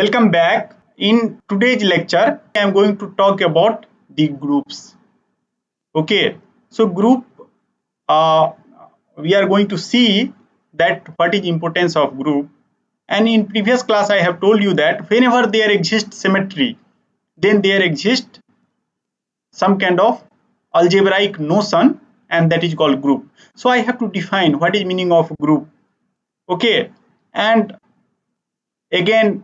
Welcome back. In today's lecture, I am going to talk about the groups. Okay, so group, uh, we are going to see that what is importance of group. And in previous class, I have told you that whenever there exists symmetry, then there exists some kind of algebraic notion, and that is called group. So I have to define what is meaning of group. Okay, and again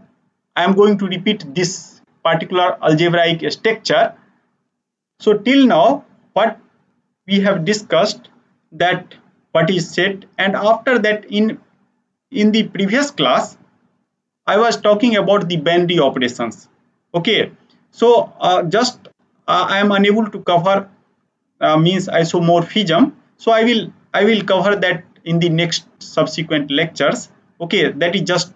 I am going to repeat this particular algebraic structure. So till now what we have discussed, that what is set, and after that in the previous class I was talking about the binary operations. Okay, so just I am unable to cover means isomorphism, so I will cover that in the next subsequent lectures. Okay, that is just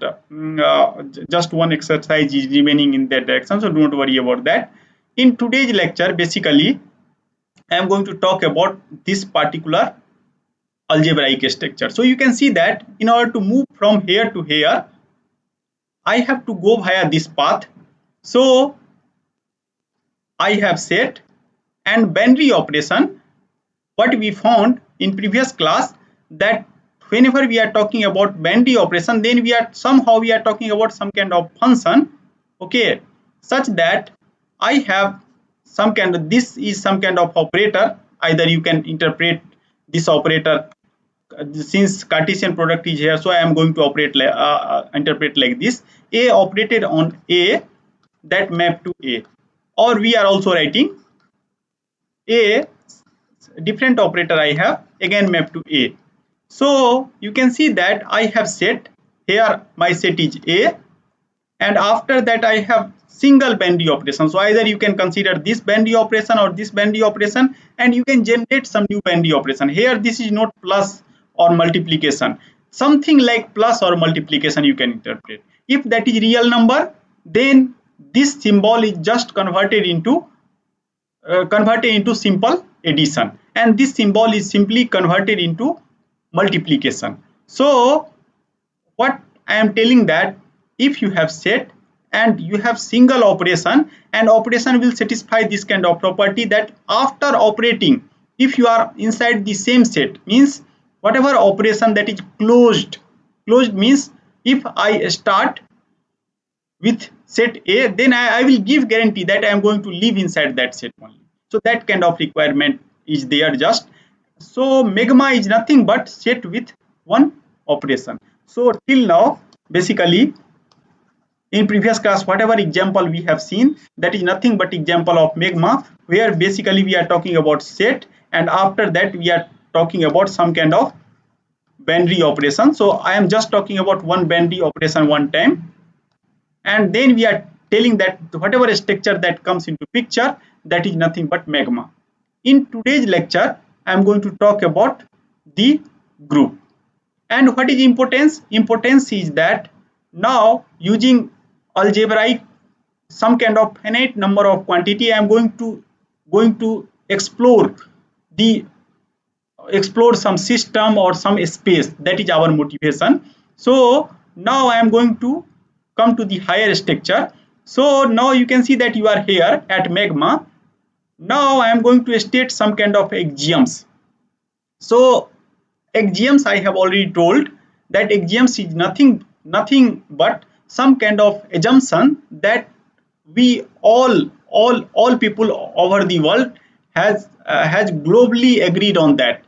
one exercise is remaining in that direction, so don't worry about that. In today's lecture basically I am going to talk about this particular algebraic structure. So you can see that in order to move from here to here I have to go via this path. So I have set, and binary operation, what we found in previous class, that whenever we are talking about binary operation, then we are talking about some kind of function. Okay, such that I have some kind of, this is some kind of operator. Either you can interpret this operator, since Cartesian product is here, so I am going to interpret like this: a operated on a, that map to a, or we are also writing a different operator I have again map to a. So you can see that I have set, here my set is a, and after that I have single binary operation. So either you can consider this binary operation or this binary operation, and you can generate some new binary operation. Here this is not plus or multiplication, something like plus or multiplication you can interpret. If that is real number, then this symbol is just converted into simple addition, and this symbol is simply converted into multiplication. So what I am telling, that if you have set and you have single operation, and operation will satisfy this kind of property, that after operating, if you are inside the same set, means whatever operation that is closed means if I start with set A, then I will give guarantee that I am going to live inside that set only. So that kind of requirement is there just. So magma is nothing but set with one operation. So till now, basically in previous class, whatever example we have seen, that is nothing but example of magma, where basically we are talking about set, and after that we are talking about some kind of binary operation. So I am just talking about one binary operation one time, and then we are telling that whatever structure that comes into picture, that is nothing but magma. In today's lecture I am going to talk about the group. And what is importance is that now using algebraic some kind of finite number of quantity, I am going to the explore some system or some space. That is our motivation. So now I am going to come to the higher structure. So now you can see that you are here at magma. Now I am going to state some kind of axioms. So axioms, I have already told that axioms is nothing but some kind of assumption that we all people over the world has globally agreed on, that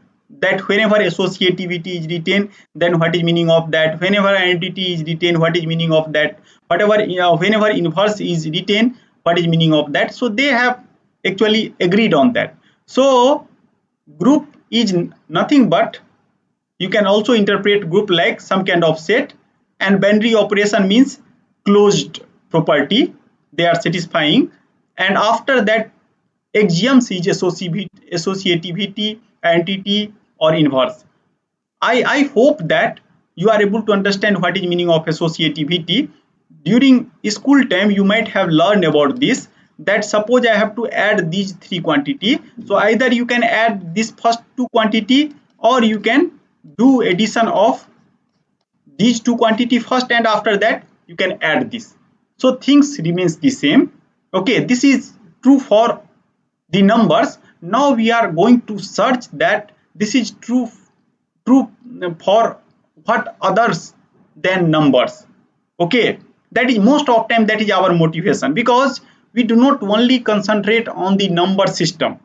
whenever associativity is written, then what is meaning of that? Whenever identity is written, what is meaning of that? Whatever, whenever inverse is written, what is meaning of that? So they have actually agreed on that. So group is nothing but, you can also interpret group like some kind of set, and binary operation means closed property they are satisfying, and after that axioms is associativity, identity, or inverse. I hope that you are able to understand what is meaning of associativity. During school time you might have learned about this, that suppose I have to add these three quantity, so either you can add this first two quantity, or you can do addition of these two quantity first, and after that you can add this. So things remains the same. Okay, this is true for the numbers. Now we are going to search that this is true for what others than numbers. Okay, that is most of time that is our motivation, because we do not only concentrate on the number system,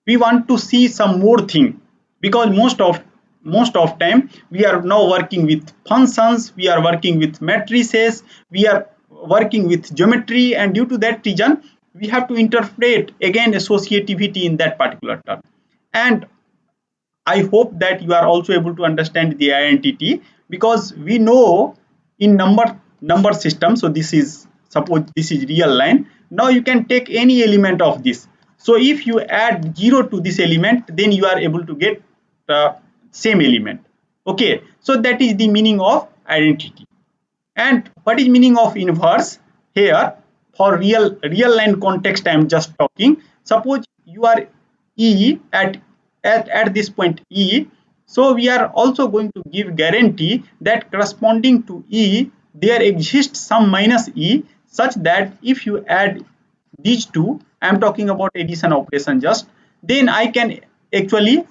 we want to see some more thing, because most of time we are now working with functions, we are working with matrices, we are working with geometry, and due to that reason we have to interpret again associativity in that particular term. And I hope that you are also able to understand the identity, because we know in number system. So this is, suppose this is real line. Now you can take any element of this. So if you add 0 to this element, then you are able to get the same element. Okay, so that is the meaning of identity. And what is meaning of inverse? Here, for real line context I am just talking. Suppose you are E at this point E, so we are also going to give guarantee that corresponding to E there exists some minus E, such that if you add these two, I am talking about addition operation just, then I can actually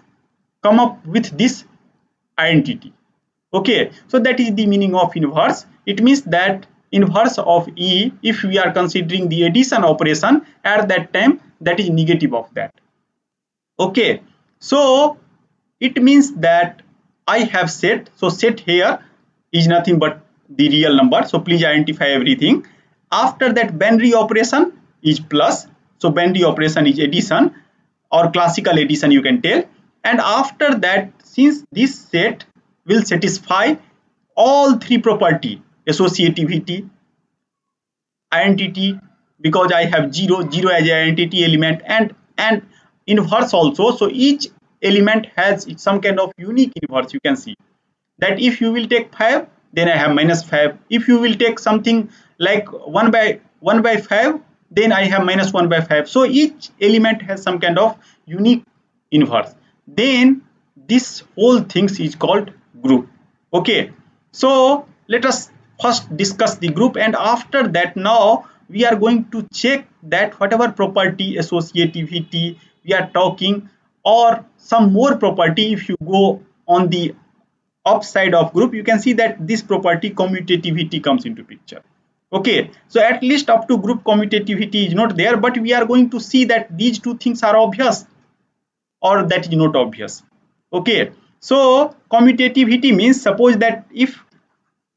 come up with this identity. Okay, so that is the meaning of inverse. It means that inverse of E, if we are considering the addition operation at that time, that is negative of that. Okay, so it means that I have set, so set here is nothing but the real number, so please identify everything. After that, binary operation is plus, so binary operation is addition or classical addition you can tell. And after that, since this set will satisfy all three property, associativity, identity, because I have 0 as an identity element, and inverse also. So each element has some kind of unique inverse. You can see that if you will take 5, then I have minus 5. If you will take something like 1 by 5, then I have minus 1 by 5. So each element has some kind of unique inverse. Then this whole things is called group. Okay, so let us first discuss the group, and after that now we are going to check that whatever property associativity we are talking, or some more property, if you go on the upside of group, you can see that this property commutativity comes into picture. Okay, so at least up to group commutativity is not there, but we are going to see that these two things are obvious or that is not obvious. Okay, so commutativity means, suppose that if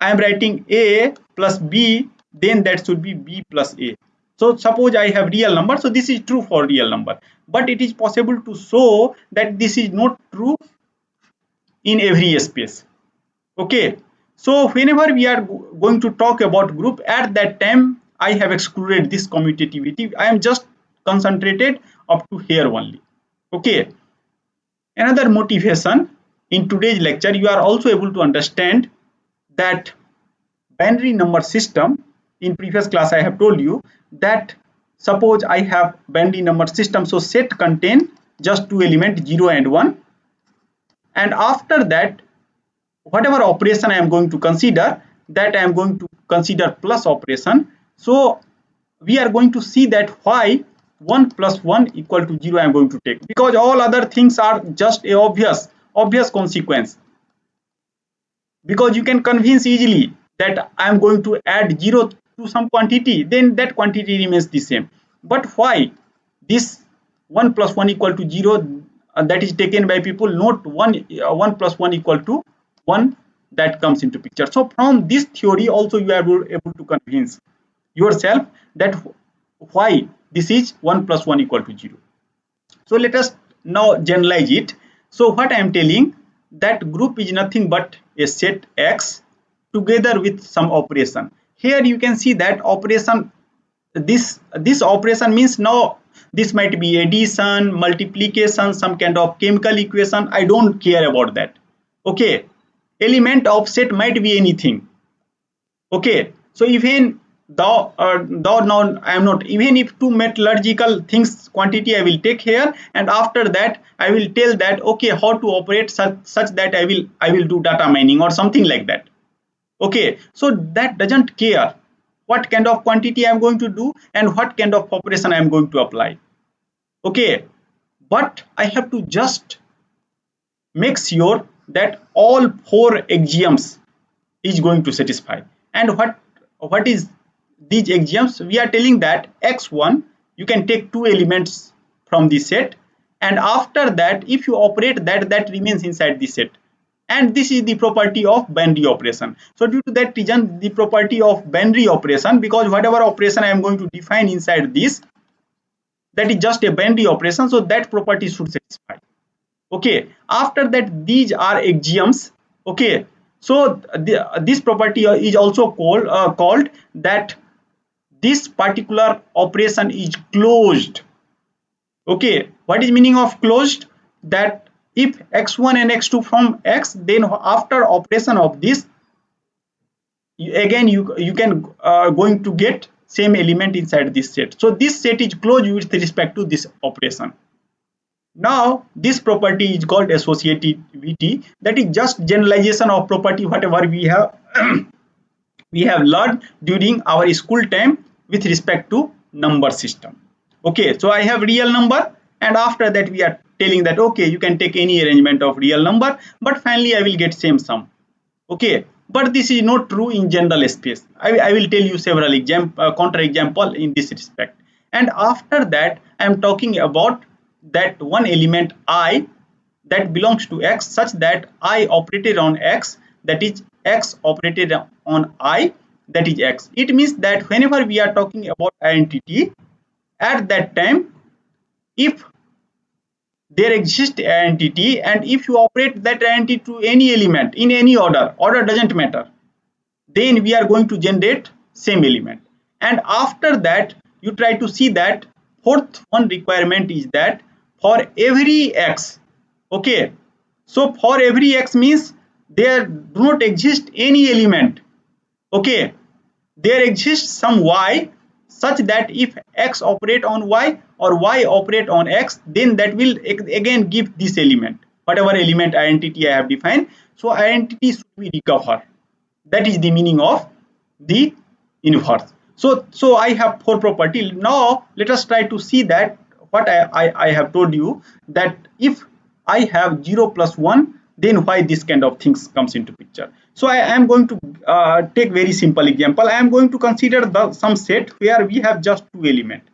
I am writing A plus B, then that should be B plus A. So suppose I have real number, so this is true for real number, but it is possible to show that this is not true in every space. Okay, so whenever we are going to talk about group, at that time I have excluded this commutativity. I am just concentrated up to here only. Okay, another motivation in today's lecture, you are also able to understand that binary number system. In previous class I have told you that suppose I have binary number system, so set contain just two elements 0 and 1, and after that whatever operation I am going to consider, that I am going to consider plus operation. So we are going to see that why 1 plus 1 equal to 0 I am going to take, because all other things are just a obvious consequence, because you can convince easily that I am going to add 0 to some quantity, then that quantity remains the same. But why this 1 plus 1 equal to 0, that is taken by people, not 1 plus 1 equal to 1, that comes into picture. So from this theory also you are able to convince yourself that why this is 1 plus 1 equal to 0. So let us now generalize it. So what I am telling, that group is nothing but a set X together with some operation. Here you can see that operation, this operation means now this might be addition, multiplication, some kind of chemical equation, I don't care about that. Okay, element of set might be anything. Okay, so even though now I am not, even if two metallurgical things quantity I will take here, and after that I will tell that okay how to operate such that I will do data mining or something like that. Okay, so that doesn't care. what kind of quantity I am going to do and what kind of operation I am going to apply. Okay, but I have to just make sure that all four axioms is going to satisfy. And what is these axioms? We are telling that x1, you can take two elements from the set, and after that if you operate that remains inside the set, and this is the property of binary operation. So due to that reason, the property of binary operation, because whatever operation I am going to define inside this, that is just a binary operation, so that property should satisfy. Okay, after that these are axioms. Okay, so this property is also called that this particular operation is closed. Okay, what is meaning of closed? That if x1 and x2 from x, then after operation of this, again you can going to get same element inside this set. So this set is closed with respect to this operation. Now this property is called associativity, that is just generalization of property whatever we have we have learned during our school time with respect to number system. Okay, so I have real number, and after that we are telling that okay, you can take any arrangement of real number, but finally I will get same sum. Okay, but this is not true in general space. I will tell you several counter example in this respect. And after that I am talking about that one element I that belongs to x, such that I operated on x, that is x operated on I, that is x. It means that whenever we are talking about identity, at that time, if there exists identity and if you operate that identity to any element in any order doesn't matter, then we are going to generate same element. And after that you try to see that fourth one requirement is that for every x, okay, so for every x means there do not exist any element, okay, there exists some y, such that if x operate on y or y operate on x, then that will again give this element, whatever element identity I have defined. So identity should be recovered. That is the meaning of the inverse. So I have four property. Now let us try to see that what I have told you, that if I have 0 plus 1, then why this kind of things comes into picture. So I am going to take very simple example. I am going to consider some set where we have just two elements.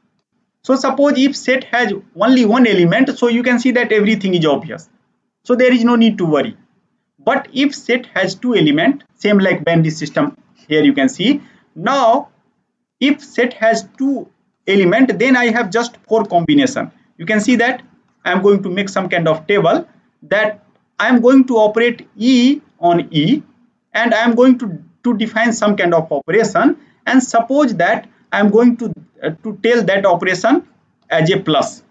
So suppose if set has only one element, so you can see that everything is obvious. So there is no need to worry. But if set has two elements, same like binary system, here you can see. Now if set has two elements, then I have just four combination. You can see that I am going to make some kind of table, that I am going to operate E on E, and I am going to define some kind of operation, and suppose that I am going to tell that operation as a plus.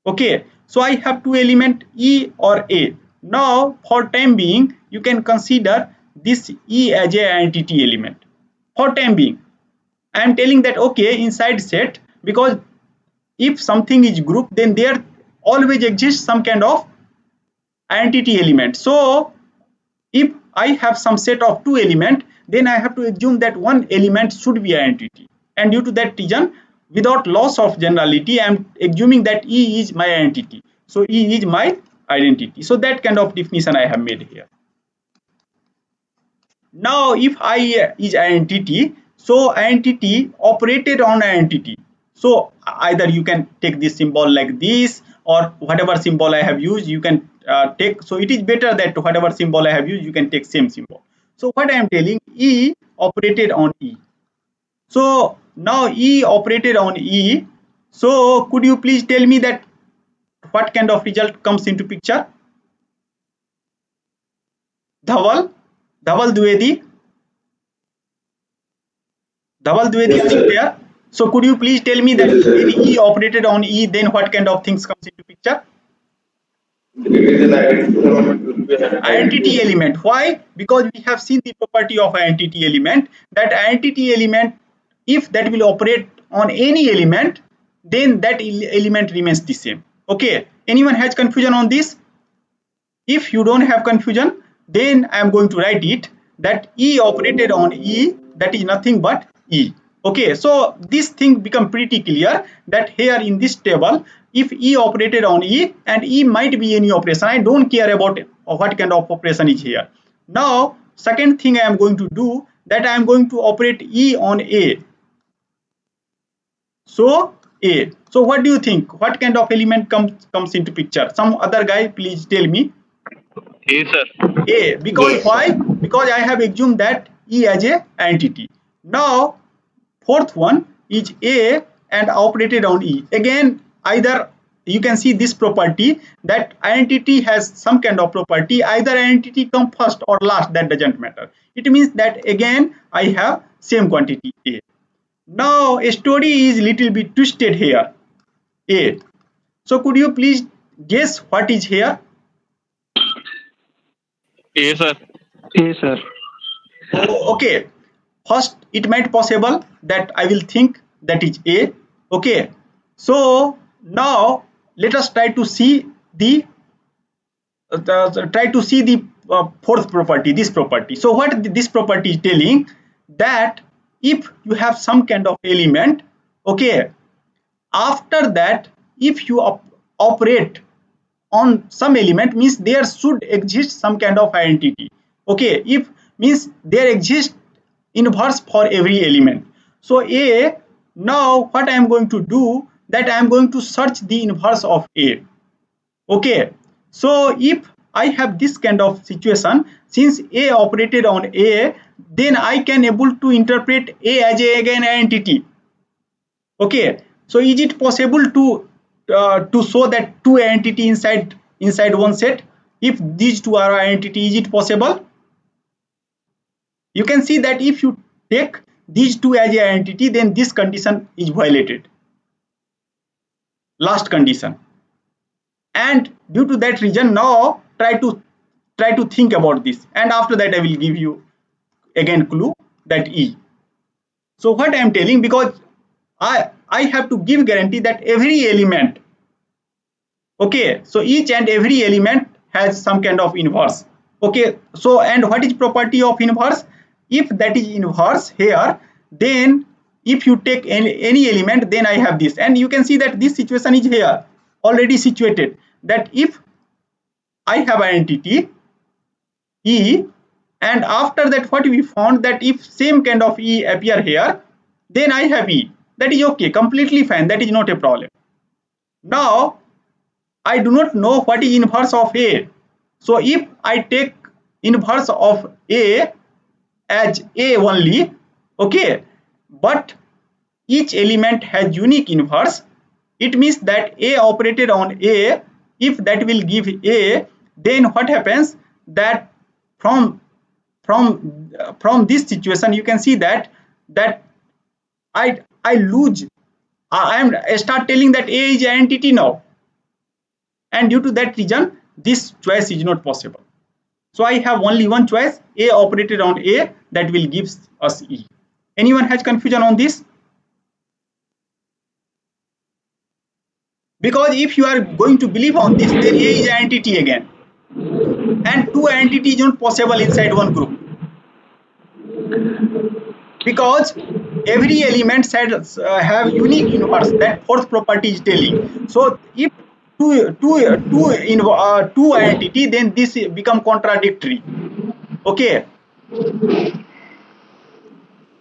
Okay, so I have two element E or A. Now for time being you can consider this E as a identity element. For time being I am telling that okay, inside set, because if something is group, then there always exists some kind of identity element. So if I have some set of two element, then I have to assume that one element should be identity, and due to that reason, without loss of generality, I am assuming that E is my identity. So E is my identity. So that kind of definition I have made here. Now if I is identity, so identity operated on identity. So either you can take this symbol like this, or whatever symbol I have used you can take. So it is better that whatever symbol I have used you can take same symbol. So what I am telling, E operated on E. So now E operated on E. So could you please tell me that what kind of result comes into picture? Dhaval, Dhaval Dwivedi, Dhaval Dwivedi, are you there? So could you please tell me that when E operated on E, then what kind of things comes into picture? Identity element. Why? Because we have seen the property of identity element, that identity element, if that will operate on any element, then that element remains the same. Okay, anyone has confusion on this? If you don't have confusion, then I am going to write it, that E operated on E, that is nothing but E. Okay, so this thing become pretty clear that here in this table, if E operated on E, and E might be any operation, I don't care about what kind of operation is here. Now second thing I am going to do, that I am going to operate E on A. So A. So what do you think? What kind of element comes into picture? Some other guy, please tell me. A, sir. A. Because Yes. why? Because I have assumed that E as a entity. Now fourth one is A and operated on E. Again, either you can see this property that identity has some kind of property, either identity come first or last, that doesn't matter. It means that again I have same quantity A. Now a story is little bit twisted here. A. So could you please guess what is here? A, sir. Yes, sir. Oh, okay. First, it might possible that I will think that is A. Okay. So now let us try to see the fourth property, this property. So what this property is telling, that if you have some kind of element, okay, after that if you operate on some element, means there should exist some kind of identity. Okay, if means there exists inverse for every element. So A, now what I am going to do, that I am going to search the inverse of A. Okay, so if I have this kind of situation, since A operated on A, then I can able to interpret A as a again entity. Okay, so is it possible to show that two entity inside one set? If these two are entity, is it possible? You can see that if you take these two as a entity, then this condition is violated. Last condition. And due to that reason, now try to think about this, and after that I will give you again clue that E. So what I am telling, because I have to give guarantee that every element, okay, so each and every element has some kind of inverse. Okay, so and what is property of inverse? If that is inverse here, then if you take any element, then I have this, and you can see that this situation is here already situated, that if I have identity E, and after that what we found, that if same kind of E appear here, then I have E. That is okay, completely fine, that is not a problem. Now I do not know what is inverse of A. So if I take inverse of A as A only, okay, but each element has unique inverse, it means that A operated on A, if that will give A, then what happens, that from from this situation you can see that I lose, I start telling that A is an entity now, and due to that reason this choice is not possible. So I have only one choice, A operated on A, that will give us E. Anyone has confusion on this? Because if you are going to believe on this, then A is an entity again, and two entities not possible inside one group, because every element has have unique inverse, that fourth property is telling. So if two entity, then this become contradictory. Okay,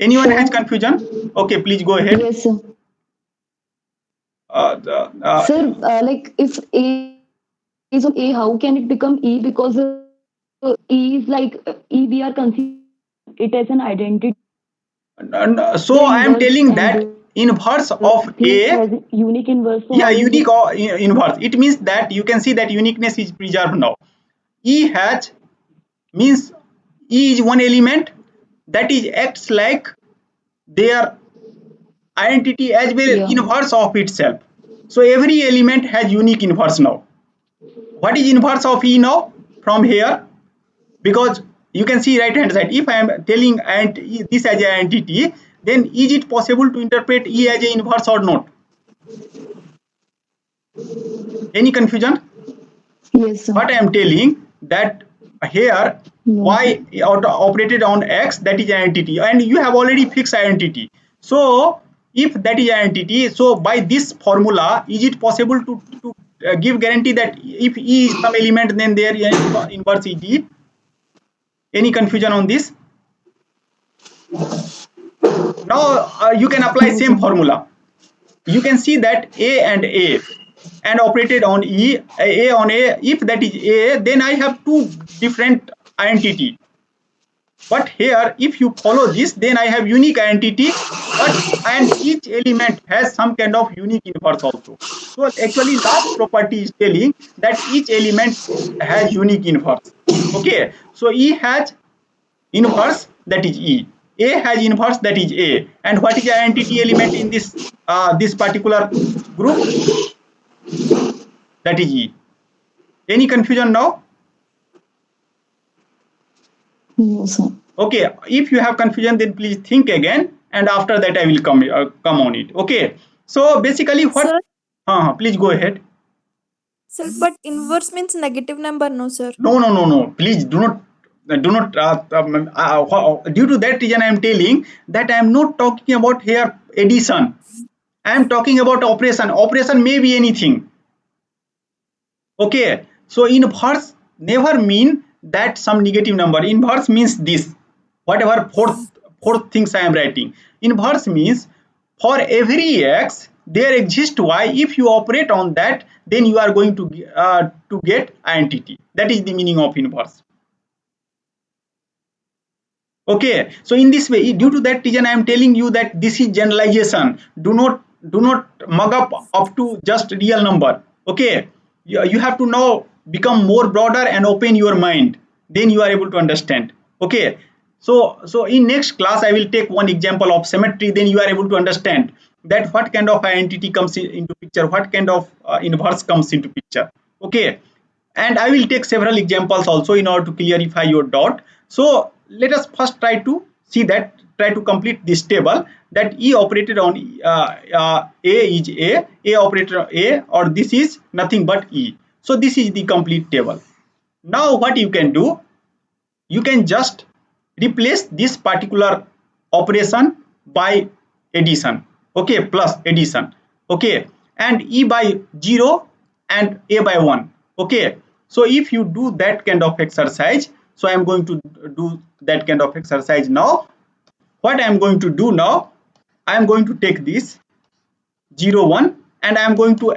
anyone has Sir. confusion? Okay, please go ahead. Yes, sir. The, Sir, like if A is on A, how can it become E? Because E is like E, we are considering it as an identity, so the I am inverse, telling and that inverse of thing A, has unique inverse. So yeah, how is unique it? or inverse. It means that you can see that uniqueness is preserved now. E has, means E is one element that is acts like their identity as well Yeah. inverse of itself. So every element has unique inverse now. What is inverse of E now from here? Because you can see right hand side, if I am telling and this as an entity, then is it possible to interpret E as an inverse or not? Any confusion? Yes, sir. What I am telling, that here No, sir. y operated on x, that is an entity, and you have already fixed identity. So if that is identity, so by this formula, is it possible to give guarantee that if E is some element, then their inverse is E? Any confusion on this? Now you can apply No, same sir. formula. You can see that A and operated on A on A. If that is A, then I have two different identity. But here, if you follow this, then I have unique identity, but and each element has some kind of unique inverse also. So actually, last property is telling that each element has unique inverse. Okay, so E has inverse, that is E. A has inverse, that is A. And what is the identity element in this particular group? That is E. Any confusion now? No, sir. Okay, if you have confusion, then please think again, and after that I will come on it. Okay, so basically what, Sir, please go ahead. sir, but inverse means negative number, no, sir. No, please do not due to that reason I am telling that I am not talking about here addition. I am talking about operation may be anything. Okay, so inverse never mean that some negative number. Inverse means this, whatever fourth things I am writing. Inverse means for every x there exists y. If you operate on that, then you are going to get identity. That is the meaning of inverse. Okay, so in this way, due to that reason I am telling you that this is generalization. Do not mug up to just real number. Okay, you have to now become more broader and open your mind, then you are able to understand. Okay, so in next class I will take one example of symmetry, then you are able to understand that what kind of identity comes into picture, what kind of inverse comes into picture. Okay, and I will take several examples also in order to clarify your doubt. So let us first try to complete this table, that E operated on A is A operated on A, or this is nothing but E. So this is the complete table. Now what you can do, you can just replace this particular operation by addition. Okay, plus addition. Okay, and E by 0 and A by 1. Okay, so if you do that kind of exercise, so I am going to do that kind of exercise now. What I am going to do now, I am going to take this 0 1 and I am going to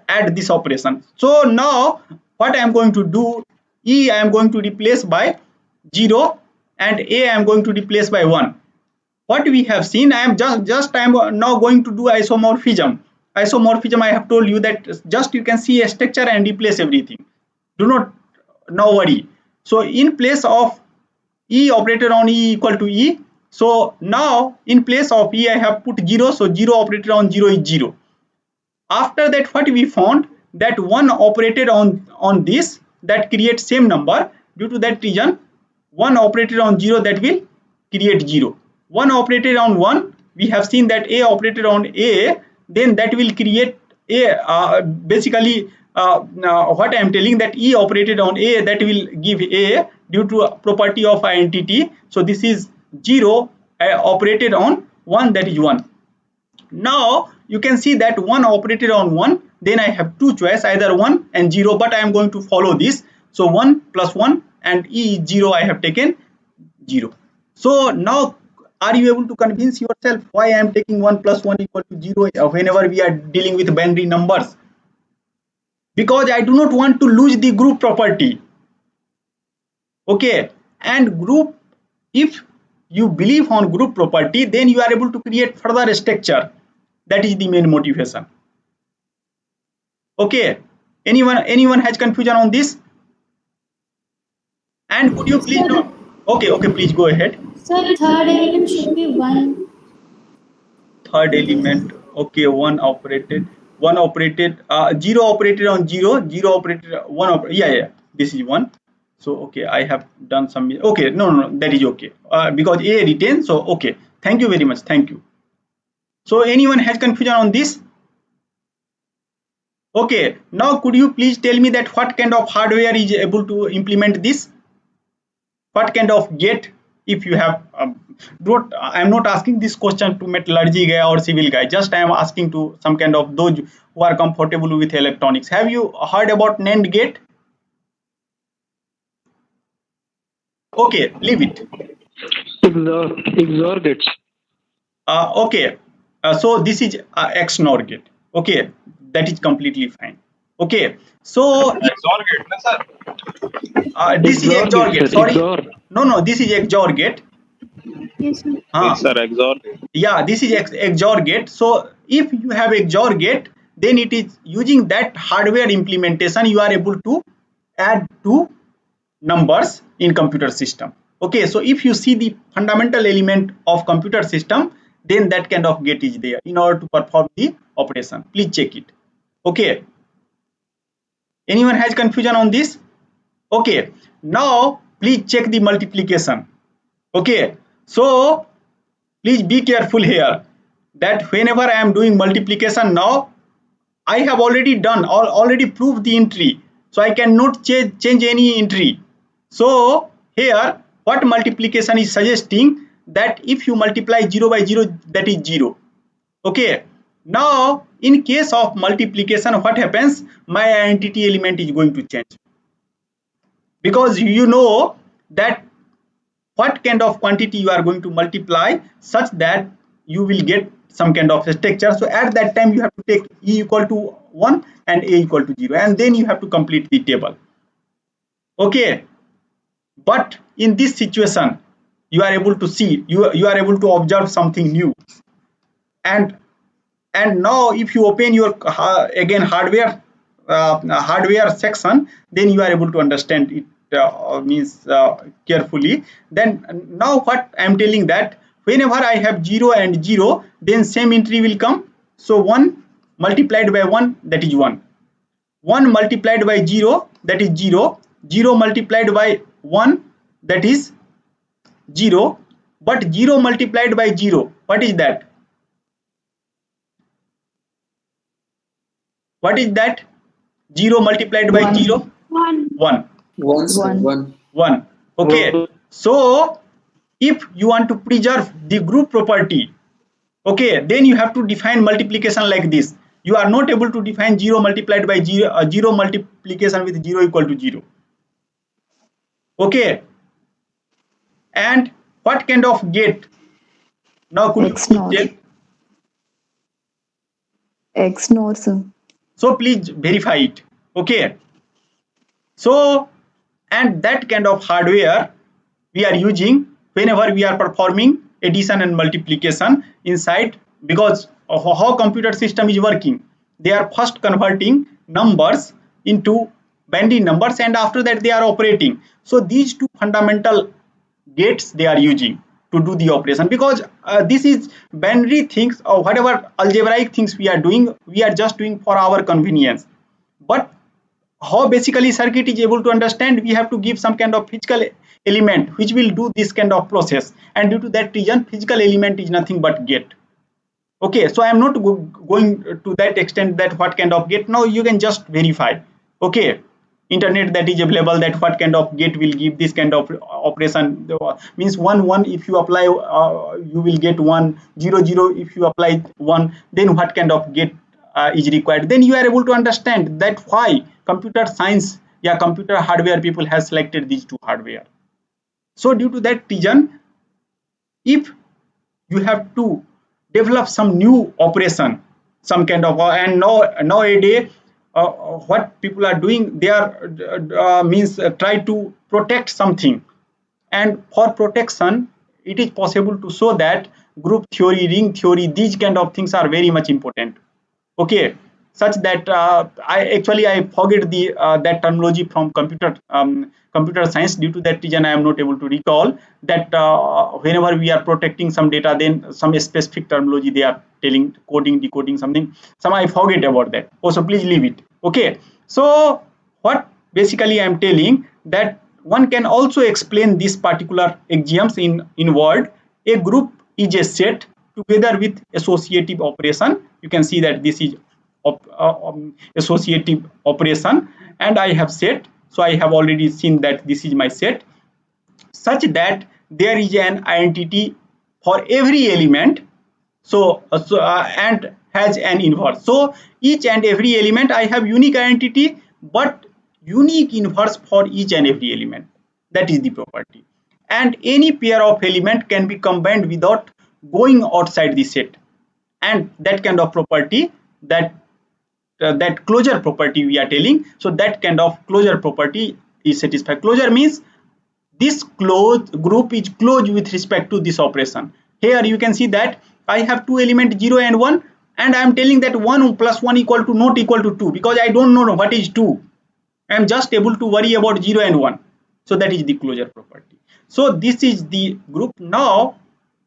add this operation. So now what I am going to do, E I am going to replace by 0 and A I am going to replace by 1. What we have seen, I am just I am now going to do isomorphism. Isomorphism, I have told you that just you can see a structure and replace everything. Do not now worry. So in place of E operator on E equal to E, so now in place of E I have put 0, so 0 operator on 0 is 0. After that what we found, that 1 operated on this, that creates same number. Due to that reason 1 operated on 0, that will create 0. 1 operated on 1, we have seen that A operated on A, then that will create A. Basically what I am telling, that E operated on A, that will give A due to a property of identity. So this is 0 operated on 1, that is 1. Now you can see that 1 operated on 1, then I have two choice, either 1 and 0, but I am going to follow this. So 1 plus 1 and E is 0, I have taken 0. So now are you able to convince yourself why I am taking 1 plus 1 equal to 0 whenever we are dealing with binary numbers? Because I do not want to lose the group property. Okay, and group, if you believe on group property, then you are able to create further structure. That is the main motivation. Okay, anyone has confusion on this? And could you please Sir, not? Okay, please go ahead. sir, third element should be 1. Third element, okay, one operated 0 operated on 0, 0 operated 1 yeah, this is 1. So okay, I have done some, okay, no, that is okay, because A retains. So okay, thank you very much, thank you. So anyone has confusion on this? Okay, now could you please tell me that what kind of hardware is able to implement this? What kind of gate if you have don't, I'm not asking this question to metallurgy guy or civil guy, just I am asking to some kind of those who are comfortable with electronics. Have you heard about NAND gate? Okay, leave it. XOR gates. Okay, so this is XNOR gate. Okay, that is completely fine. Okay, so XOR gate, na sir? this is XOR XOR gate, gate. sir. Sorry, XOR. no, this is XOR gate. Yes, sir. Yes, Uh, sir. XOR gate. yeah, this is XOR gate. So if you have XOR gate, then it is using that hardware implementation you are able to add two numbers in computer system. Okay, so if you see the fundamental element of computer system, then that kind of gate is there in order to perform the operation. Please check it. Okay, anyone has confusion on this? Okay, now please check the multiplication. Okay, so please be careful here that whenever I am doing multiplication now, I have already done or already proved the entry, so I cannot change any entry. So here what multiplication is suggesting, that if you multiply 0 by 0, that is 0. Okay, now in case of multiplication, what happens, my identity element is going to change, because you know that what kind of quantity you are going to multiply such that you will get some kind of structure. So at that time you have to take e equal to 1 and a equal to 0, and then you have to complete the table. Okay, but in this situation you are able to see, you are able to observe something new. And now if you open your again hardware section, then you are able to understand it, means carefully. Then now what I am telling, that whenever I have 0 and 0, then same entry will come. So 1 multiplied by 1, that is 1. 1 multiplied by 0, that is 0. 0 multiplied by 1, that is 0. But 0 multiplied by 0, what is that? What is that? 0 multiplied by 0? 1. 1. One, sir, One. one. 1. Okay. So if you want to preserve the group property, okay, then you have to define multiplication like this. You are not able to define 0 multiplied by 0, 0 multiplication with 0 equal to 0. Okay. And what kind of gate? Now could you please XNOR. tell? XNOR, sir. So please verify it. Okay. So, and that kind of hardware we are using whenever we are performing addition and multiplication inside, because of how computer system is working. They are first converting numbers into binary numbers, and after that they are operating. So these two fundamental gates they are using to do the operation, because this is binary things or whatever algebraic things we are doing, we are just doing for our convenience. But how basically circuit is able to understand, we have to give some kind of physical element which will do this kind of process, and due to that reason physical element is nothing but gate. Okay, so I am not going to that extent that what kind of gate. Now you can just verify. Okay, internet that is available, that what kind of gate will give this kind of operation. Means 1 1, if you apply you will get 1 0 0, if you apply 1, then what kind of gate is required. Then you are able to understand that why computer science, yeah, computer hardware people has selected these two hardware. So due to that reason, if you have to develop some new operation, some kind of and now nowadays what people are doing, they are means try to protect something, and for protection it is possible to show that group theory, ring theory, these kind of things are very much important. Okay, such that I forget the that terminology from computer science. Due to that reason I am not able to recall that whenever we are protecting some data, then some specific terminology they are telling, coding, decoding, something, some I forget about that also. Please leave it. Okay, so what basically I am telling, that one can also explain this particular axioms in word. A group is a set together with associative operation. You can see that this is associative operation, and I have set. So I have already seen that this is my set, such that there is an identity for every element. And has an inverse. So each and every element I have unique identity, but unique inverse for each and every element. That is the property. And any pair of element can be combined without going outside the set. And that kind of property, that closure property we are telling. So that kind of closure property is satisfied. Closure means this closed group is closed with respect to this operation. Here you can see that I have two elements 0 and 1, and I am telling that 1 plus 1 equal to not equal to 2, because I don't know what is 2. I am just able to worry about 0 and 1. So that is the closure property. So this is the group. Now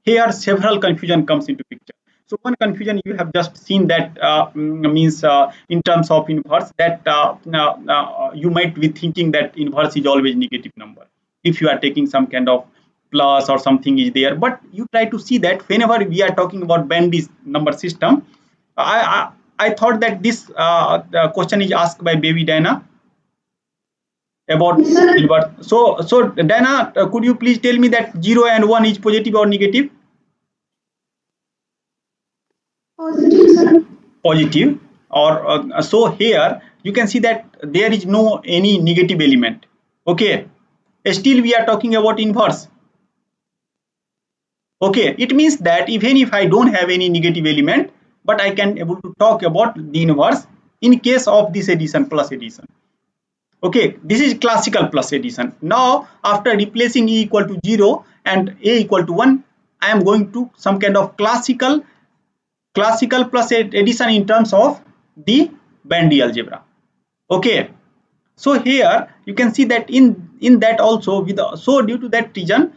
here several confusion comes into picture. So one confusion you have just seen, that means in terms of inverse, that you might be thinking that inverse is always negative number if you are taking some kind of plus or something is there. But you try to see that whenever we are talking about Bendy's number system, I thought that this the question is asked by baby Diana about Yes, sir. inverse. So Diana, could you please tell me that 0 and 1 is positive or negative? Positive, sir. Positive. Or so here you can see that there is no any negative element. Okay, still we are talking about inverse. Okay, it means that even if I don't have any negative element, but I can able to talk about the inverse in case of this addition plus addition. Okay, this is classical plus addition. Now after replacing e equal to 0 and a equal to 1, I am going to some kind of classical plus addition in terms of the Bendy algebra. Okay, so here you can see that in that also with so due to that reason,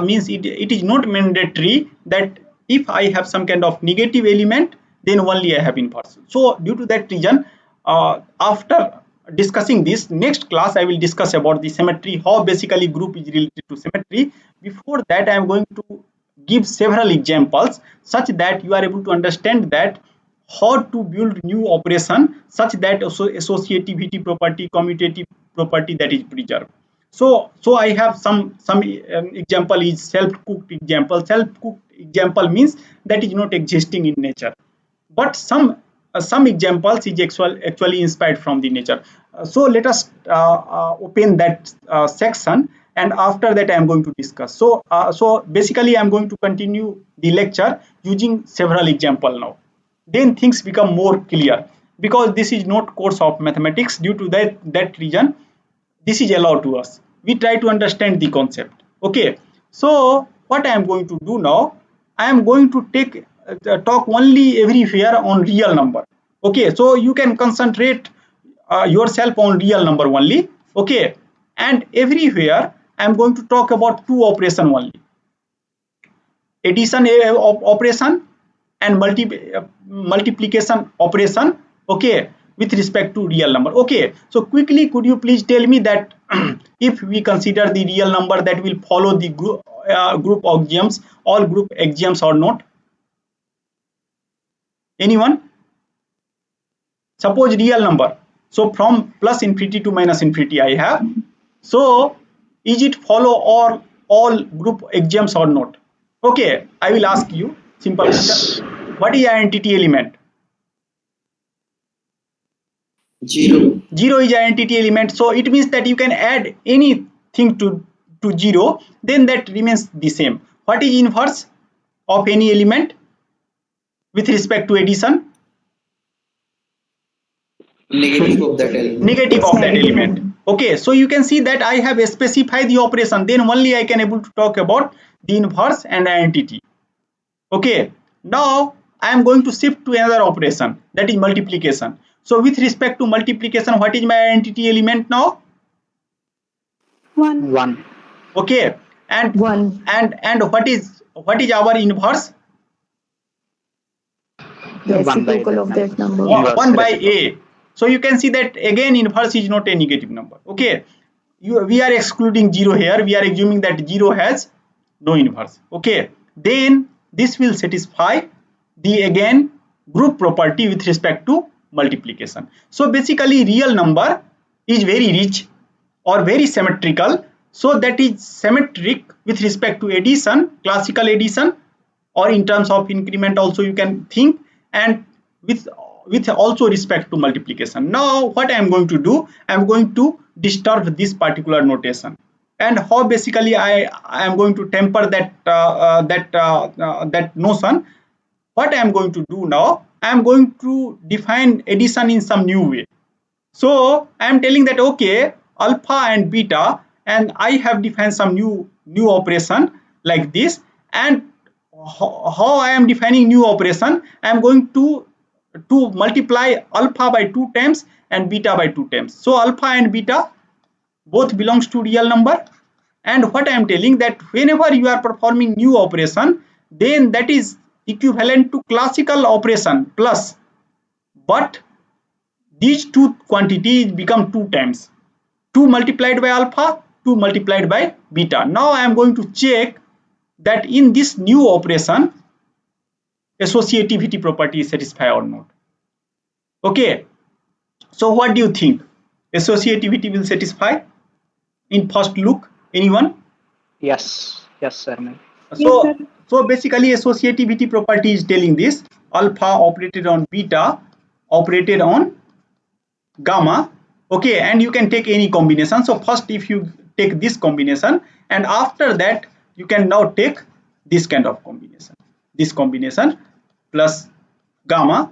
means it is not mandatory that if I have some kind of negative element, then only I have inverse. So due to that reason, after discussing this, next class I will discuss about the symmetry, how basically group is related to symmetry. Before that, I am going to give several examples such that you are able to understand that how to build new operation such that also associativity property, commutative property, that is preserved. So I have some example is self-cooked example. Self-cooked example means that is not existing in nature, but some examples is actually inspired from the nature. So let us open that section, and after that I am going to discuss. So basically I am going to continue the lecture using several example now. Then things become more clear, because this is not course of mathematics. Due to that reason, this is allowed to us. We try to understand the concept. Okay, so what I am going to do now, I am going to take talk only everywhere on real number. Okay, so you can concentrate yourself on real number only. Okay, and everywhere I am going to talk about two operation only: addition operation and multiplication operation. Okay, with respect to real number. Okay, so quickly could you please tell me that if we consider the real number, that will follow the group axioms, all group axioms or not? Anyone? Suppose real number, so from plus infinity to minus infinity I have, so is it follow all group axioms or not? Okay, I will ask you simple question. What is identity element? 0. 0 is identity element, so it means that you can add anything to 0, then that remains the same. What is inverse of any element with respect to addition? Negative of that element. Negative It's of that negative. element. Okay, so you can see that I have specified the operation, then only I can able to talk about the inverse and identity. Okay, now I am going to shift to another operation, that is multiplication. So with respect to multiplication, what is my identity element now? 1. 1. Okay, and 1. what is our inverse? The 1 by reciprocal that of number. that number. Inverse 1 by reciprocal. a. So you can see that again inverse is not a negative number. Okay, we are excluding 0 here, we are assuming that 0 has no inverse. Okay, then this will satisfy the again group property with respect to multiplication. So basically real number is very rich or very symmetrical. So that is symmetric with respect to addition, classical addition, or in terms of increment also you can think, and with also respect to multiplication. Now what I am going to do, I am going to disturb this particular notation. And how basically I am going to temper that notion. What I am going to do now, I am going to define addition in some new way. So I am telling that okay, alpha and beta, and I have defined some new operation like this. And how I am defining new operation, I am going to multiply alpha by 2 times and beta by 2 times. So alpha and beta both belongs to real number. And what I am telling that whenever you are performing new operation, then that is equivalent to classical operation plus, but these two quantities become 2 times, 2 multiplied by alpha, 2 multiplied by beta. Now I am going to check that in this new operation associativity property is satisfied or not. Okay, so what do you think? Associativity will satisfy in first look? Anyone? Yes, yes, sir. Ma'am. So basically associativity property is telling this: alpha operated on beta operated on gamma. Okay, and you can take any combination. So first if you take this combination, and after that you can now take this kind of combination, this combination plus gamma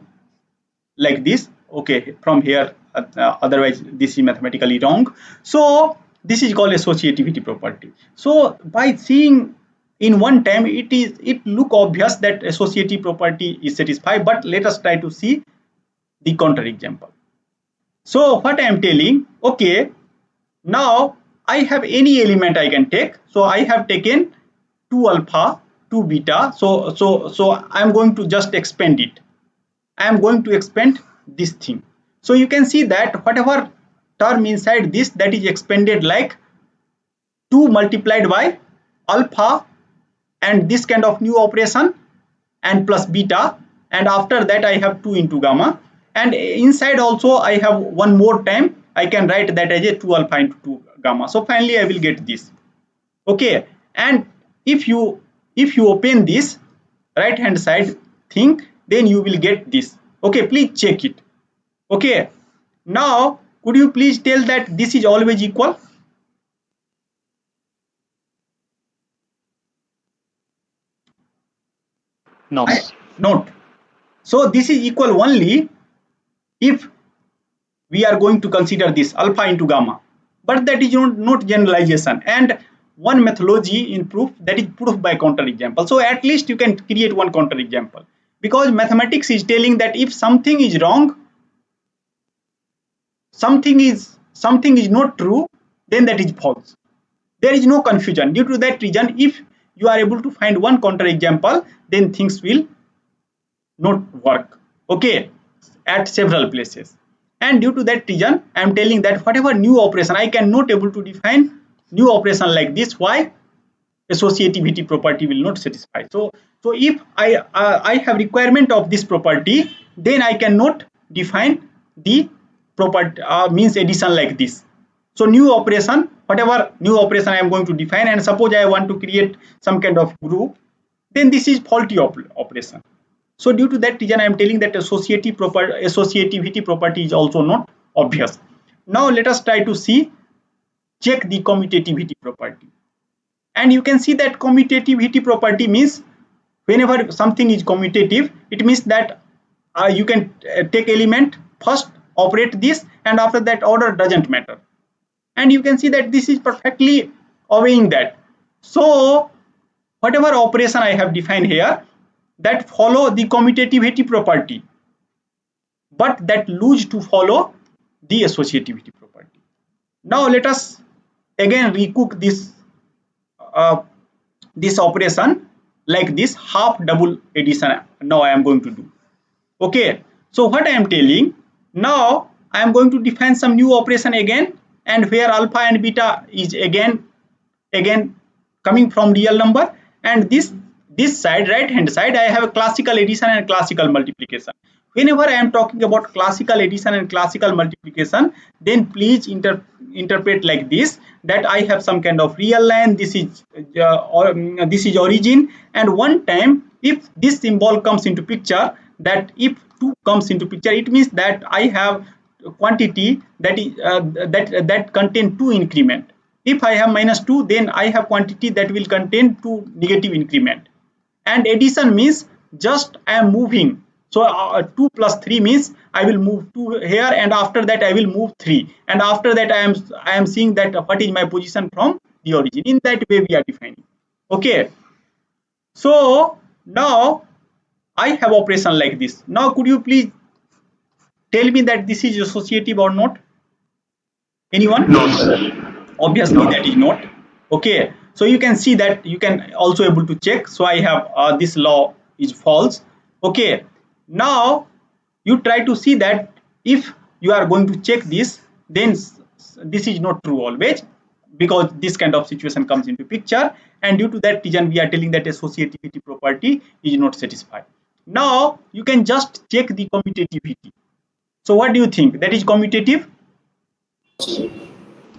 like this. Okay, from here otherwise this is mathematically wrong. So this is called associativity property. So by seeing in one time, it look obvious that associative property is satisfied, but let us try to see the counter example. So what I am telling, okay, now I have any element I can take. So I have taken 2 alpha, 2 beta. So I am going to just expand it. I am going to expand this thing. So you can see that whatever term inside this, that is expanded like 2 multiplied by alpha and this kind of new operation and plus beta, and after that I have 2 into gamma, and inside also I have one more time I can write that as a 2 alpha into 2 gamma. So finally I will get this. Okay, and if you open this right hand side thing, then you will get this. Okay, please check it. Okay, now could you please tell that this is always equal? No. Not. So this is equal only if we are going to consider this alpha into gamma, but that is not generalization, and one methodology in proof, that is proof by counter example. So at least you can create one counter example, because mathematics is telling that if something is wrong, something is not true, then that is false. There is no confusion. Due to that reason, if you are able to find one counter example, then things will not work, okay, at several places. And due to that reason, I am telling that whatever new operation I can not able to define new operation like this. Why? Associativity property will not satisfy. So if I have requirement of this property, then I cannot define the property means addition like this. So new operation, whatever new operation I am going to define, and suppose I want to create some kind of group, then this is faulty operation. So due to that reason, I am telling that associativity property is also not obvious. Now let us try to check the commutativity property. And you can see that commutativity property means whenever something is commutative, it means that you can take element, first operate this, and after that order doesn't matter. And you can see that this is perfectly obeying that. So whatever operation I have defined here, that follow the commutativity property, but that lose to follow the associativity property. Now let us again recook this operation like this half double addition. Now I am going to do. Okay, so what I am telling, now I am going to define some new operation again, and where alpha and beta is again coming from real number, and this side, right hand side, I have a classical addition and classical multiplication. whenever I am talking about classical addition and classical multiplication, then please interpret like this, that I have some kind of real line, this is this is origin, and one time if this symbol comes into picture, that if 2 comes into picture, it means that I have quantity that is that contain 2 increment. If I have -2, then I have quantity that will contain 2 negative increment. And addition means just I am moving. So 2 plus 3 means I will move 2 here, and after that I will move 3, and after that I am seeing that what is my position from the origin. In that way we are defining. Okay, so now I have operation like this. Now could you please tell me that this is associative or not? Anyone? No, sir. Obviously that is not. Okay, so you can see that, you can also able to check. So I have this law is false. Okay, now you try to see that if you are going to check this, then this is not true always, because this kind of situation comes into picture, and due to that reason we are telling that associativity property is not satisfied. Now you can just check the commutativity. So what do you think, that is commutative?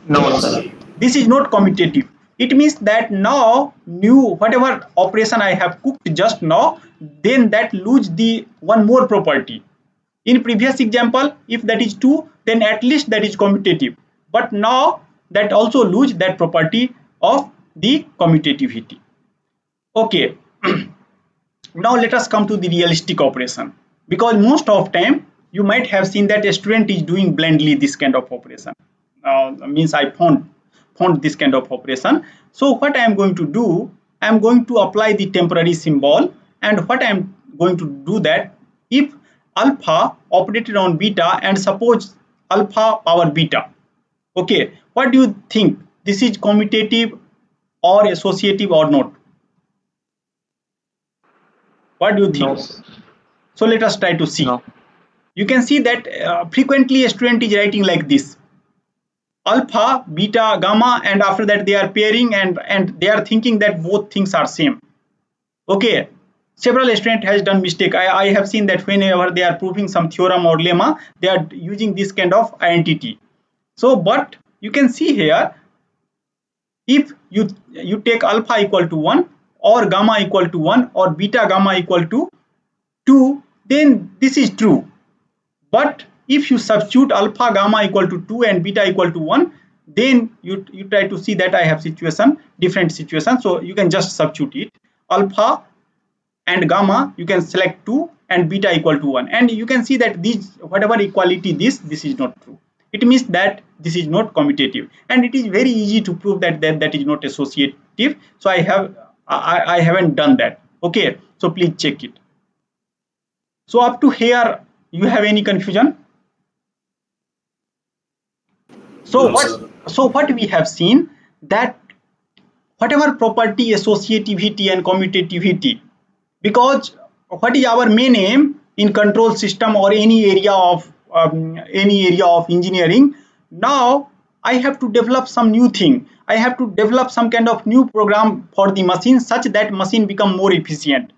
No, sir. This is not commutative. It means that now new whatever operation I have cooked just now, then that lose the one more property. In previous example, if that is 2, then at least that is commutative, but now that also lose that property of the commutativity. Okay, now let us come to the realistic operation, because most of time you might have seen that a student is doing blindly this kind of operation. Means I found this kind of operation. So what I am going to do, I am going to apply the temporary symbol, and what I am going to do that, if alpha operated on beta and suppose alpha power beta, okay, what do you think, this is commutative or associative or not? What do you think? No, sir. So let us try to see. No. You can see that frequently a student is writing like this: alpha, beta, gamma, and after that they are pairing, and they are thinking that both things are same. Okay, several student has done mistake. I have seen that whenever they are proving some theorem or lemma, they are using this kind of identity. So but you can see here, if you take alpha equal to 1, or gamma equal to 1, or beta gamma equal to 2, then this is true. But if you substitute alpha gamma equal to 2 and beta equal to 1, then you try to see that I have different situation. So you can just substitute it. Alpha and gamma you can select 2 and beta equal to 1, and you can see that these whatever equality this is not true. It means that this is not commutative, and it is very easy to prove that is not associative. So I haven't done that. Okay, so please check it. So up to here, you have any confusion? So what we have seen, that whatever property associativity and commutativity, because what is our main aim in control system or any area of engineering, now I have to develop some new thing. I have to develop some kind of new program for the machine, such that machine become more efficient.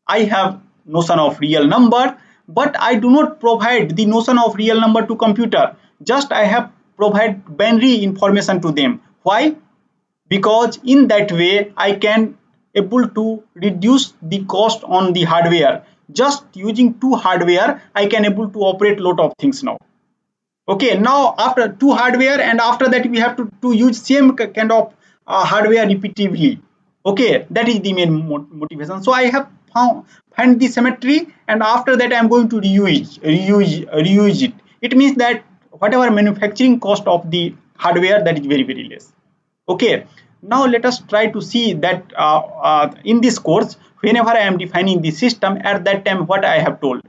I have notion of real number, but I do not provide the notion of real number to computer. Just I have provide binary information to them. Why? Because in that way I can able to reduce the cost on the hardware. Just using 2 hardware, I can able to operate lot of things now. Okay, now after 2 hardware, and after that we have to use same kind of hardware repeatedly. Okay, that is the main motivation. So I have find the symmetry, and after that I am going to reuse it. It means that whatever manufacturing cost of the hardware, that is very less. Okay, now let us try to see that in this course, whenever I am defining the system, at that time what I have told,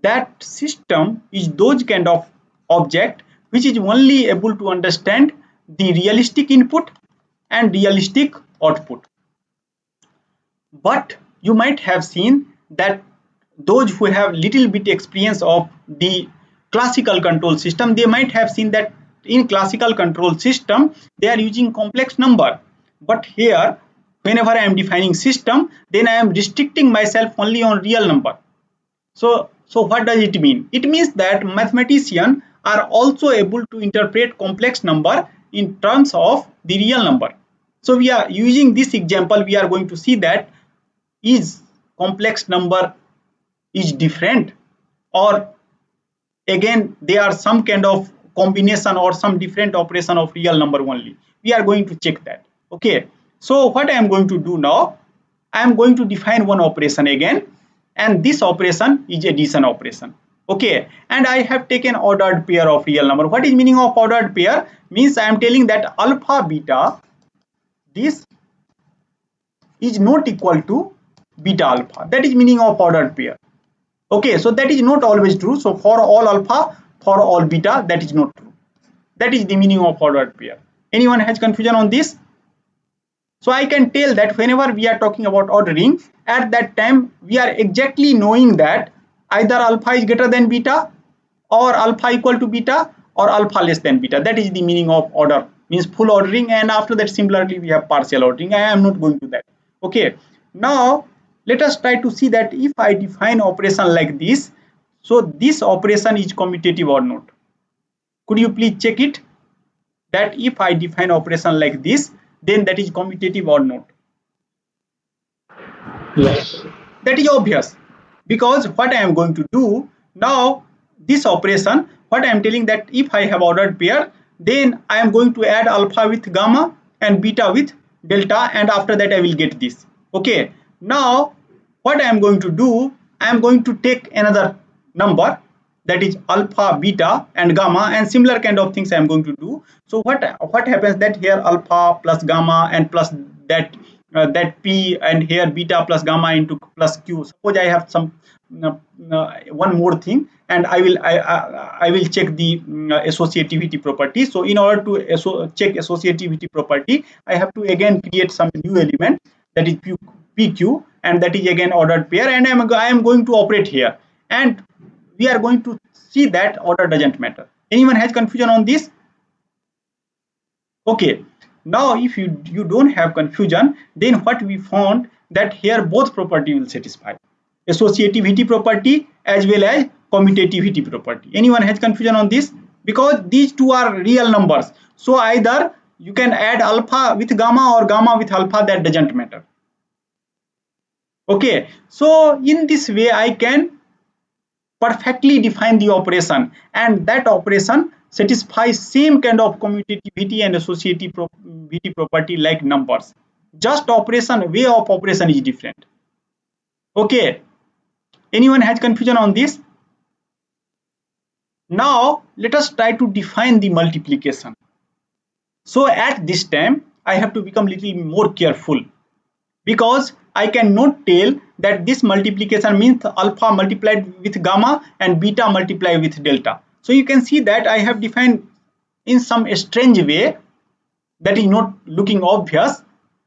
that system is those kind of object which is only able to understand the realistic input and realistic output. But you might have seen that those who have little bit experience of the classical control system, they might have seen that in classical control system they are using complex number, but here whenever I am defining system, then I am restricting myself only on real number. So So what does it mean? It means that mathematicians are also able to interpret complex number in terms of the real number. So we are using this example, we are going to see that is complex number is different, or again they are some kind of combination or some different operation of real number only. We are going to check that. Okay, so what I am going to do now, I am going to define one operation again, and this operation is addition operation. Okay, and I have taken ordered pair of real number. What is meaning of ordered pair? Means I am telling that alpha beta, this is not equal to beta alpha. That is meaning of ordered pair. Okay, so that is not always true. So for all alpha, for all beta, that is not true. That is the meaning of ordered pair. Anyone has confusion on this? So I can tell that whenever we are talking about ordering, at that time we are exactly knowing that either alpha is greater than beta, or alpha equal to beta, or alpha less than beta. That is the meaning of order, means full ordering, and after that similarly we have partial ordering. I am not going to that. Okay, now let us try to see that if I define operation like this, so this operation is commutative or not. Could you please check it, that if I define operation like this, then that is commutative or not? Yes. That is obvious, because what I am going to do now, this operation, what I am telling that if I have ordered pair, then I am going to add alpha with gamma and beta with delta, and after that I will get this. Okay, now what I am going to do, I am going to take another number, that is alpha, beta and gamma, and similar kind of things I am going to do. So what happens, that here alpha plus gamma and plus that p, and here beta plus gamma into plus q. Suppose I have some one more thing, and I will check the associativity property. So in order to check associativity property, I have to again create some new element, that is pq, and that is again ordered pair, and I am going to operate here, and we are going to see that order doesn't matter. Anyone has confusion on this? Okay, now if you don't have confusion, then what we found, that here both property will satisfy, associativity property as well as commutativity property. Anyone has confusion on this? Because these two are real numbers, so either you can add alpha with gamma or gamma with alpha, that doesn't matter. Okay, so in this way I can perfectly define the operation, and that operation satisfies same kind of commutativity and associativity property like numbers. Just operation, way of operation is different. Okay, anyone has confusion on this? Now let us try to define the multiplication. So at this time I have to become little more careful, because I cannot tell that this multiplication means alpha multiplied with gamma and beta multiplied with delta. So you can see that I have defined in some strange way, that is not looking obvious,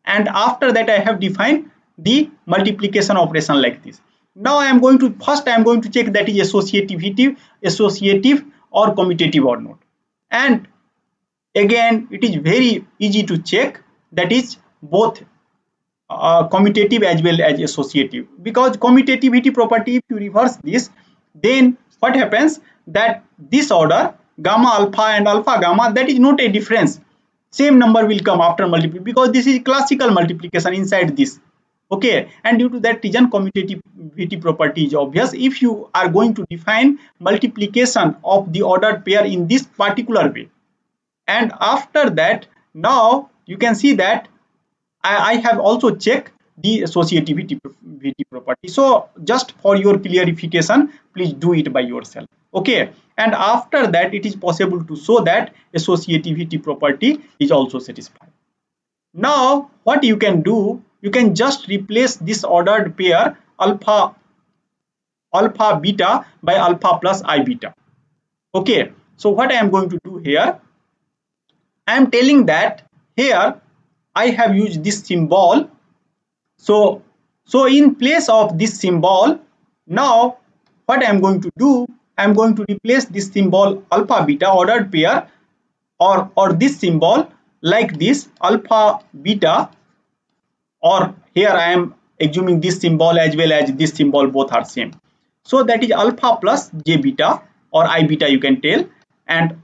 and after that I have defined the multiplication operation like this. Now I am going to check that is associative or commutative or not, and again it is very easy to check, that is both commutative as well as associative, because commutativity property, if you reverse this, then what happens, that this order gamma alpha and alpha gamma, that is not a difference, same number will come after multiplication, because this is classical multiplication inside this. Okay, and due to that reason commutativity property is obvious if you are going to define multiplication of the ordered pair in this particular way. And after that, now you can see that I have also checked the associativity property. So just for your clarification, please do it by yourself. Okay, and after that it is possible to show that associativity property is also satisfied. Now what you can do, you can just replace this ordered pair alpha beta by alpha plus I beta. Okay, so what I am going to do here, I am telling that here I have used this symbol. So in place of this symbol, now what I am going to do, I am going to replace this symbol alpha beta ordered pair, or this symbol like this alpha beta, or here I am assuming this symbol as well as this symbol both are same. So that is alpha plus j beta or I beta you can tell, and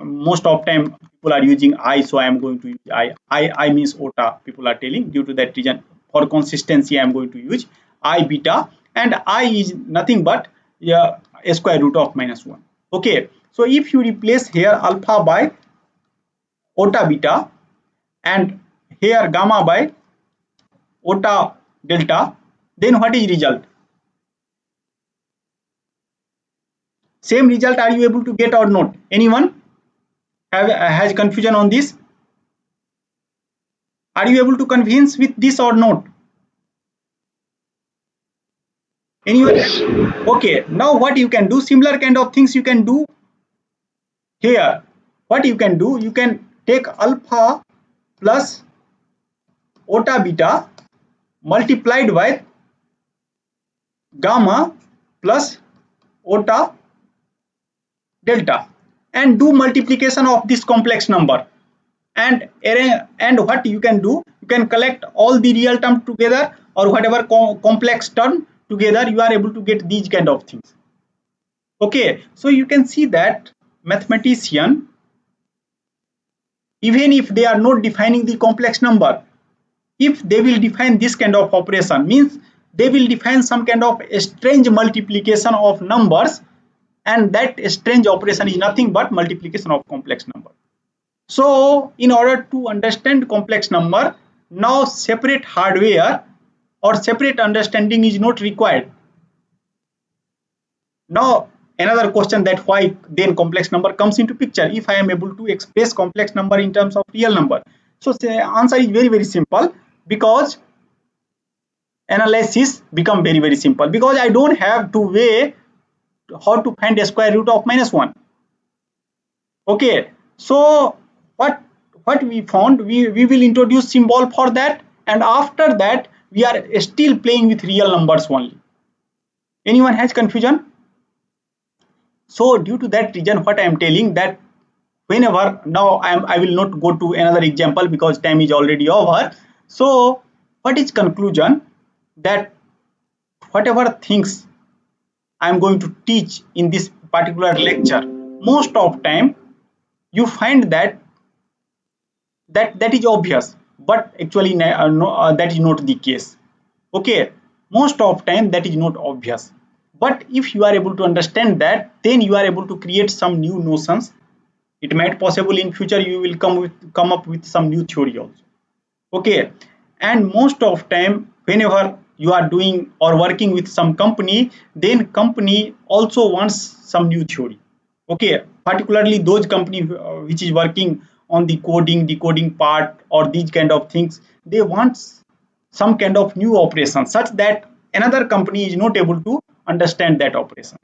most of time people are using I, so I am going to use I means OTA people are telling. Due to that reason, for consistency I am going to use I beta, and I is nothing but a square root of -1. Okay, so if you replace here alpha by OTA beta and here gamma by OTA delta, then what is result? Same result are you able to get or not? Anyone has confusion on this? Are you able to convince with this or not? Anyone? Yes. Okay, now what you can do, similar kind of things you can do here. What you can do, you can take alpha plus OTA beta multiplied by gamma plus OTA delta and do multiplication of this complex number, and what you can do, you can collect all the real term together or whatever complex term together, you are able to get these kind of things. Okay, so you can see that mathematician, even if they are not defining the complex number, if they will define this kind of operation, means they will define some kind of strange multiplication of numbers, and that strange operation is nothing but multiplication of complex number. So in order to understand complex number, now separate hardware or separate understanding is not required. Now another question, that why then complex number comes into picture if I am able to express complex number in terms of real number. So the answer is very simple, because analysis become very simple, because I don't have to weigh how to find a square root of -1. Okay, so what we found, we will introduce symbol for that, and after that we are still playing with real numbers only. Anyone has confusion? So due to that reason, what I am telling, that whenever, now I will not go to another example because time is already over. So what is conclusion, that whatever things I am going to teach in this particular lecture, most of time you find that is obvious, but actually no, that is not the case. Okay, most of time that is not obvious, but if you are able to understand that, then you are able to create some new notions. It might possible in future you will come up with some new theory also. Okay, and most of time whenever you are doing or working with some company, then company also wants some new theory. Okay, particularly those company which is working on the coding decoding part or these kind of things, they want some kind of new operation such that another company is not able to understand that operation.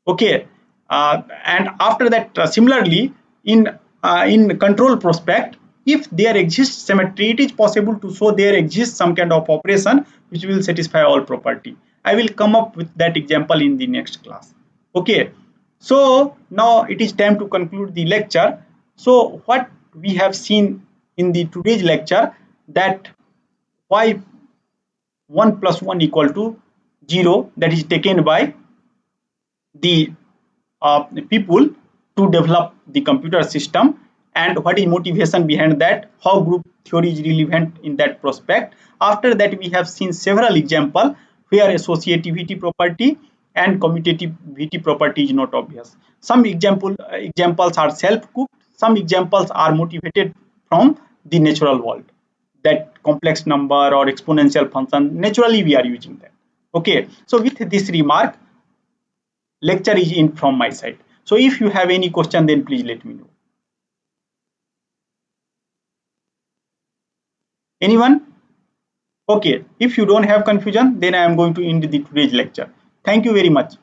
Okay, and after that, similarly in control prospect, if there exists symmetry, it is possible to show there exists some kind of operation which will satisfy all property. I will come up with that example in the next class. Okay, so now it is time to conclude the lecture. So what we have seen in the today's lecture, that why 1 plus 1 equal to 0, that is taken by the people to develop the computer system, and what is motivation behind that, how group theory is relevant in that prospect. After that we have seen several examples where associativity property and commutativity property is not obvious. Some examples are self-cooked, some examples are motivated from the natural world, that complex number or exponential function, naturally we are using that. Okay, so with this remark, lecture is in from my side. So if you have any question, then please let me know. Anyone? Okay, if you don't have confusion, then I am going to end the today's lecture. Thank you very much.